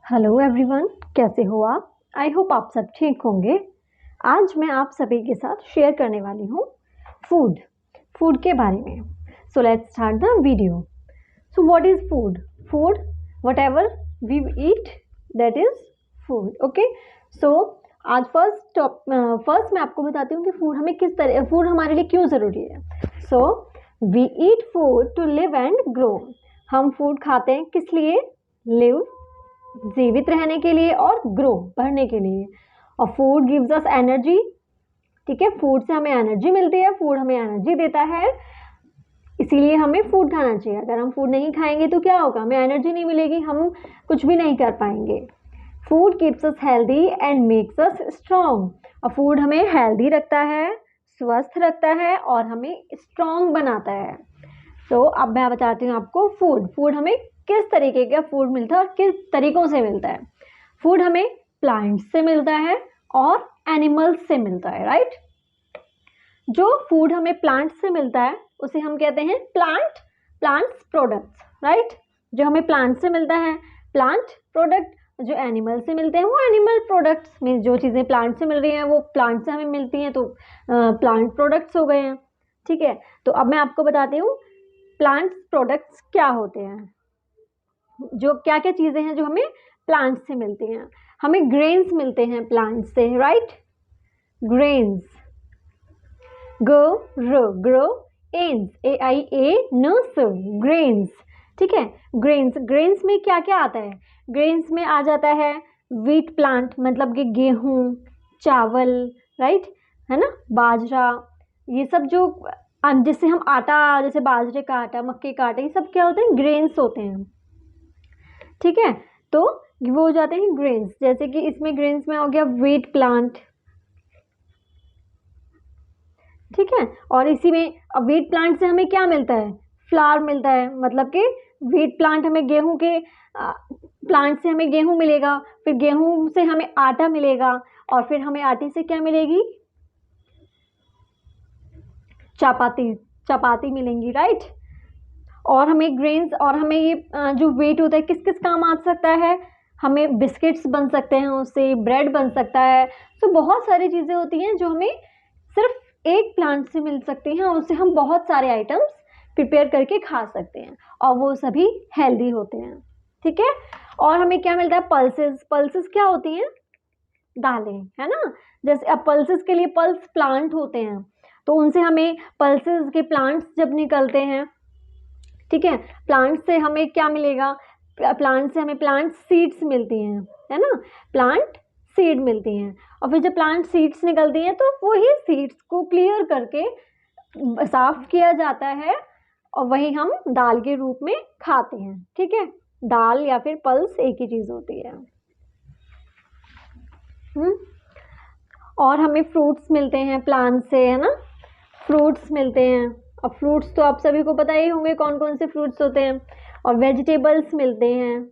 Hello everyone, कैसे हो आप। आई होप आप सब ठीक होंगे। आज मैं आप सभी के साथ शेयर करने वाली हूँ फूड फूड के बारे में। So let's start the video. So what is food? Food, whatever we eat, that is food. Okay, so आज फर्स्ट मैं आपको बताती हूँ कि फूड हमें किस तरह, फूड हमारे लिए क्यों ज़रूरी है। So we eat food to live and grow. हम फूड खाते हैं किस लिए? लिव, जीवित रहने के लिए, और ग्रो, बढ़ने के लिए। और फूड गिव्स अस एनर्जी। ठीक है, फूड से हमें एनर्जी मिलती है, फूड हमें एनर्जी देता है, इसीलिए हमें फूड खाना चाहिए। अगर हम फूड नहीं खाएंगे तो क्या होगा? हमें एनर्जी नहीं मिलेगी, हम कुछ भी नहीं कर पाएंगे। Food keeps us healthy and makes us strong. और फूड हमें हेल्दी रखता है, स्वस्थ रखता है, और हमें स्ट्रॉन्ग बनाता है। तो अब मैं बताती हूँ आपको फूड हमें किस तरीके का फूड मिलता है और किस तरीकों से मिलता है। फूड हमें प्लांट्स से मिलता है और एनिमल्स से मिलता है, राइट। जो फूड हमें प्लांट्स से मिलता है उसे हम कहते हैं प्लांट्स प्रोडक्ट्स, राइट। जो हमें प्लांट से मिलता है प्लांट प्रोडक्ट, जो एनिमल से मिलते हैं वो एनिमल प्रोडक्ट्स। में जो चीज़ें प्लांट से मिल रही हैं वो प्लांट से हमें मिलती हैं, तो प्लांट प्रोडक्ट्स हो गए हैं। ठीक है, तो अब मैं आपको बताती हूँ प्लांट्स प्रोडक्ट्स क्या होते हैं। जो क्या क्या चीज़ें हैं जो हमें प्लांट से मिलती हैं। हमें ग्रेन्स मिलते हैं प्लांट से, राइट। ग्रेन्स, ग्रो एन्स, AIANS, ग्रेन्स। ठीक है, ग्रेन्स में क्या क्या आता है? ग्रेन्स में आ जाता है व्हीट प्लांट, मतलब कि गेहूं, चावल, राइट, है ना, बाजरा, ये सब जो जिससे हम आटा, जैसे बाजरे का आटा, मक्के का आटा, ये सब क्या होते हैं? ग्रेन्स होते हैं। ठीक है, तो वो हो जाते हैं ग्रेन्स। जैसे कि इसमें ग्रेन्स में हो गया व्हीट प्लांट। ठीक है, और इसी में अब व्हीट प्लांट से हमें क्या मिलता है? फ्लावर मिलता है, मतलब कि व्हीट प्लांट हमें गेहूं के प्लांट से हमें गेहूं मिलेगा, फिर गेहूं से हमें आटा मिलेगा, और फिर हमें आटे से क्या मिलेगी? चपाती मिलेंगी, राइट। और हमें ग्रेन्स, और हमें ये जो वेट होता है किस किस काम आ सकता है? हमें बिस्किट्स बन सकते हैं उससे, ब्रेड बन सकता है। तो बहुत सारी चीज़ें होती हैं जो हमें सिर्फ एक प्लांट से मिल सकती हैं, उससे हम बहुत सारे आइटम्स प्रिपेयर करके खा सकते हैं, और वो सभी हेल्दी होते हैं। ठीक है, और हमें क्या मिलता है? पल्सेस क्या होती हैं? दालें, है ना। जैसे अब पल्सेस के लिए पल्स प्लांट होते हैं, तो उनसे हमें पल्सेस के प्लांट्स जब निकलते हैं, ठीक है, प्लांट से हमें क्या मिलेगा? प्लांट से हमें प्लांट सीड्स मिलती हैं, है ना, प्लांट सीड मिलती हैं। और फिर जब प्लांट सीड्स निकलती हैं तो वही सीड्स को क्लियर करके साफ किया जाता है, और वही हम दाल के रूप में खाते हैं। ठीक है, दाल या फिर पल्स एक ही चीज़ होती है। और हमें फ्रूट्स मिलते हैं प्लांट से, है ना, फ्रूट्स मिलते हैं। अब फ्रूट्स तो आप सभी को पता ही होंगे कौन कौन से फ्रूट्स होते हैं। और वेजिटेबल्स मिलते हैं।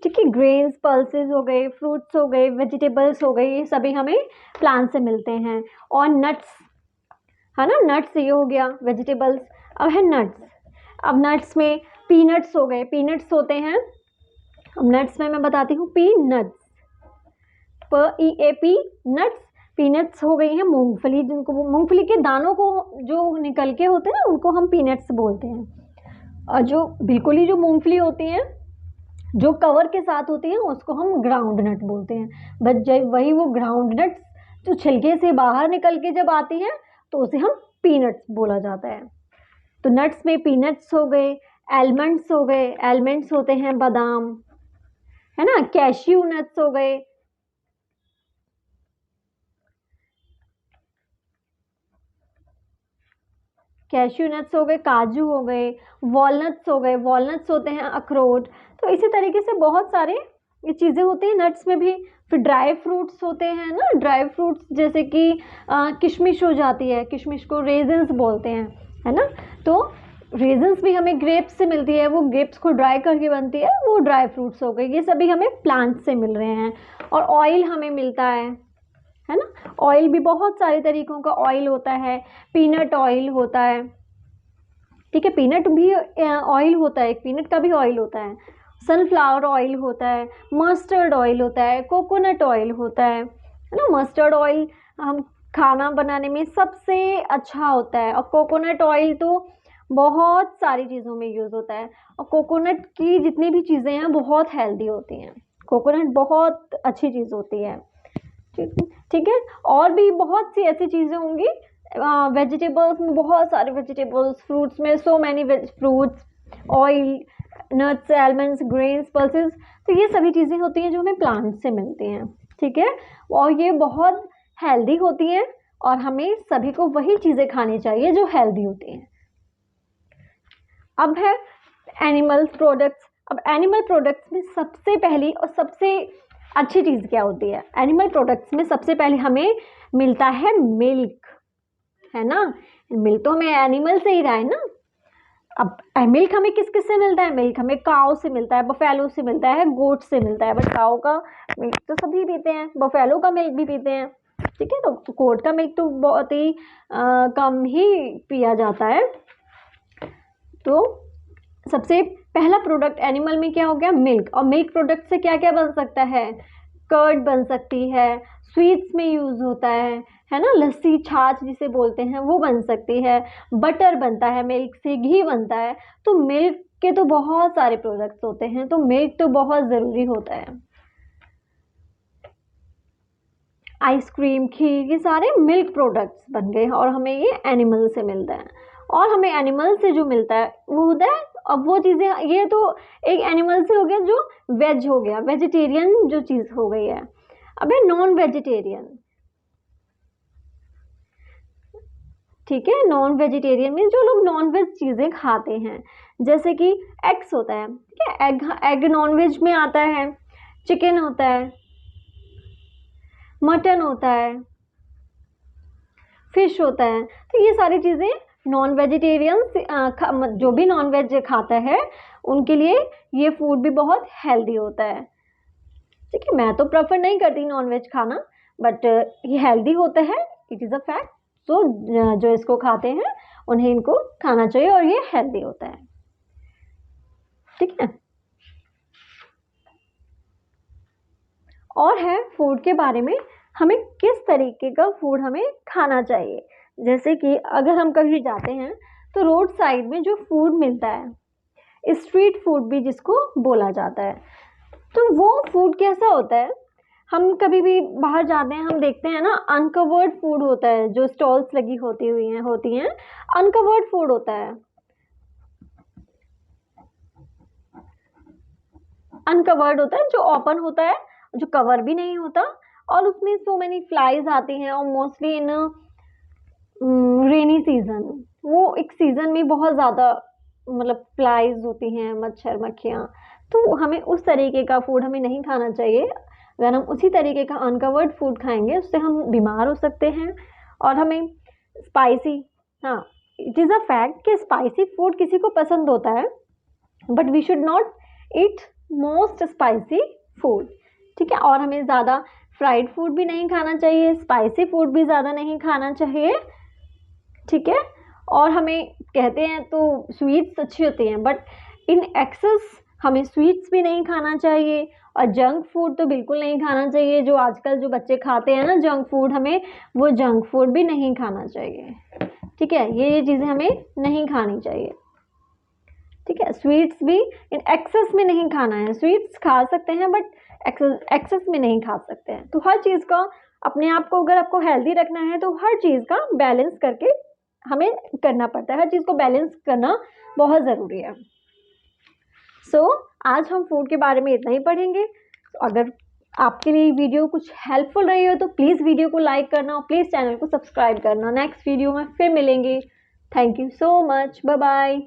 ठीक है, ग्रेन्स, पल्सेस हो गए, फ्रूट्स हो गए, वेजिटेबल्स हो गए, ये सभी हमें प्लांट से मिलते हैं। और नट्स, है ना, नट्स ये हो गया वेजिटेबल्स। अब है नट्स। अब नट्स में पीनट्स हो गए, पीनट्स होते हैं। अब नट्स में मैं बताती हूँ पीनट्स, PEAP, नट्स। पीनट्स हो गई हैं मूंगफली, जिनको मूंगफली के दानों को जो निकल के होते हैं ना, उनको हम पीनट्स बोलते हैं। और जो बिल्कुल ही जो मूंगफली होती हैं जो कवर के साथ होती हैं उसको हम ग्राउंड नट बोलते हैं। बट जब वही वो ग्राउंड नट्स जो छिलके से बाहर निकल के जब आती हैं तो उसे हम पीनट्स बोला जाता है। तो नट्स में पीनट्स हो गए, एलमंड्स हो गए, एलमंड्स होते हैं बादाम, है ना, कैश्यू नट्स हो गए, कैश्यू नट्स हो गए, काजू हो गए, वॉलनट्स हो गए, वॉलनट्स होते हैं अखरोट। तो इसी तरीके से बहुत सारे ये चीज़ें होती हैं नट्स में भी। फिर ड्राई फ्रूट्स होते हैं ना, ड्राई फ्रूट्स जैसे कि किशमिश हो जाती है, किशमिश को रेजन्स बोलते हैं, है ना। तो रेजन्स भी हमें ग्रेप्स से मिलती है, वो ग्रेप्स को ड्राई करके बनती है, वो ड्राई फ्रूट्स हो गए। ये सभी हमें प्लांट से मिल रहे हैं। और ऑयल हमें मिलता है ना। ऑयल भी बहुत सारे तरीकों का ऑयल होता है। पीनट ऑयल होता है, ठीक है, पीनट भी ऑयल होता है, एक पीनट का भी ऑयल होता है। सनफ्लावर ऑयल होता है, मस्टर्ड ऑयल होता है, कोकोनट ऑयल होता है ना। मस्टर्ड ऑयल हम खाना बनाने में सबसे अच्छा होता है, और कोकोनट ऑयल तो बहुत सारी चीज़ों में यूज़ होता है, और कोकोनट की जितनी भी चीज़ें हैं बहुत हेल्दी होती हैं। कोकोनट बहुत अच्छी चीज़ होती है। ठीक है, और भी बहुत सी ऐसी चीज़ें होंगी। वेजिटेबल्स में बहुत सारे वेजिटेबल्स, फ्रूट्स में so many fruits, oil, nuts, almonds, grains, pulses, तो ये सभी चीज़ें होती हैं जो हमें प्लांट से मिलती हैं। ठीक है, और ये बहुत हेल्दी होती हैं, और हमें सभी को वही चीज़ें खानी चाहिए जो हेल्दी होती हैं। अब है एनिमल प्रोडक्ट्स। अब एनिमल प्रोडक्ट्स में सबसे पहली और सबसे अच्छी चीज़ क्या होती है? एनिमल प्रोडक्ट्स में सबसे पहले हमें मिलता है मिल्क, है ना। मिल्क तो हमें एनिमल से ही रहा है ना। अब मिल्क हमें किस किस से मिलता है? मिल्क हमें काऊ से मिलता है, बफेलो से मिलता है, गोट से मिलता है। बट काऊ का मिल्क तो सभी पीते हैं, बफेलो का मिल्क भी पीते हैं। ठीक है, तो गोट का मिल्क तो बहुत ही कम ही पिया जाता है। तो सबसे पहला प्रोडक्ट एनिमल में क्या हो गया? मिल्क। और मिल्क प्रोडक्ट से क्या क्या बन सकता है? कर्ड बन सकती है, स्वीट्स में यूज़ होता है ना। लस्सी, छाछ जिसे बोलते हैं वो बन सकती है, बटर बनता है मिल्क से, घी बनता है। तो मिल्क के तो बहुत सारे प्रोडक्ट्स होते हैं, तो मिल्क तो बहुत ज़रूरी होता है। आइसक्रीम, खीर, ये सारे मिल्क प्रोडक्ट्स बन गए, और हमें ये एनिमल से मिलता है। और हमें एनिमल से जो मिलता है वो होता है, अब वो चीज़ें, ये तो एक एनिमल से हो गया जो वेज हो गया, वेजिटेरियन जो चीज़ हो गई है। अब है नॉन वेजिटेरियन। ठीक है, नॉन वेजिटेरियन में जो लोग नॉन वेज चीज़ें खाते हैं, जैसे कि एग्स होता है। ठीक है, एग नॉन वेज में आता है, चिकन होता है, मटन होता है, फिश होता है। तो ये सारी चीज़ें नॉन वेजिटेरियन, जो भी नॉन वेज खाता है उनके लिए ये फूड भी बहुत हेल्दी होता है। ठीक है, मैं तो प्रेफर नहीं करती नॉन वेज खाना, बट ये हेल्दी होता है, इट इज़ अ फैक्ट। तो जो इसको खाते हैं उन्हें इनको खाना चाहिए, और ये हेल्दी होता है। ठीक है, और है फूड के बारे में, हमें किस तरीके का फूड हमें खाना चाहिए। जैसे कि अगर हम कहीं जाते हैं तो रोड साइड में जो फूड मिलता है, स्ट्रीट फूड भी जिसको बोला जाता है, तो वो फूड कैसा होता है? हम कभी भी बाहर जाते हैं, हम देखते हैं ना, अनकवर्ड फूड होता है, जो स्टॉल्स लगी होती हैं, अनकवर्ड फूड होता है। अनकवर्ड होता है, जो ओपन होता है, जो कवर भी नहीं होता, और उसमें सो मेनी फ्लाइज आती हैं, और मोस्टली इन रेनी सीजन, वो एक सीजन में बहुत ज़्यादा मतलब फ्लाइज होती हैं, मच्छर मक्खियाँ। तो हमें उस तरीके का फूड हमें नहीं खाना चाहिए। अगर हम उसी तरीके का अनकवर्ड फूड खाएंगे उससे हम बीमार हो सकते हैं। और हमें स्पाइसी, हाँ, इट इज़ अ फैक्ट कि स्पाइसी फूड किसी को पसंद होता है, but we should not eat most spicy food. ठीक है, और हमें ज़्यादा फ्राइड फूड भी नहीं खाना चाहिए, स्पाइसी फूड भी ज़्यादा नहीं खाना चाहिए। ठीक है, और हमें कहते हैं तो स्वीट्स अच्छी होती हैं, बट इन एक्सेस हमें स्वीट्स भी नहीं खाना चाहिए, और जंक फूड तो बिल्कुल नहीं खाना चाहिए। जो आजकल जो बच्चे खाते हैं ना जंक फूड, हमें वो जंक फूड भी नहीं खाना चाहिए। ठीक है, ये चीज़ें हमें नहीं खानी चाहिए। ठीक है, स्वीट्स भी इन एक्सेस में नहीं खाना है। स्वीट्स खा सकते हैं, बट एक्सेस में नहीं खा सकते हैं। तो हर चीज़ का अपने आप को, अगर आपको हेल्दी रखना है तो हर चीज़ का बैलेंस करके हमें करना पड़ता है। हर चीज़ को बैलेंस करना बहुत ज़रूरी है। आज हम फूड के बारे में इतना ही पढ़ेंगे। अगर आपके लिए वीडियो कुछ हेल्पफुल रही हो तो प्लीज़ वीडियो को लाइक करना, और प्लीज़ चैनल को सब्सक्राइब करना। नेक्स्ट वीडियो में फिर मिलेंगे। Thank you so much, bye bye.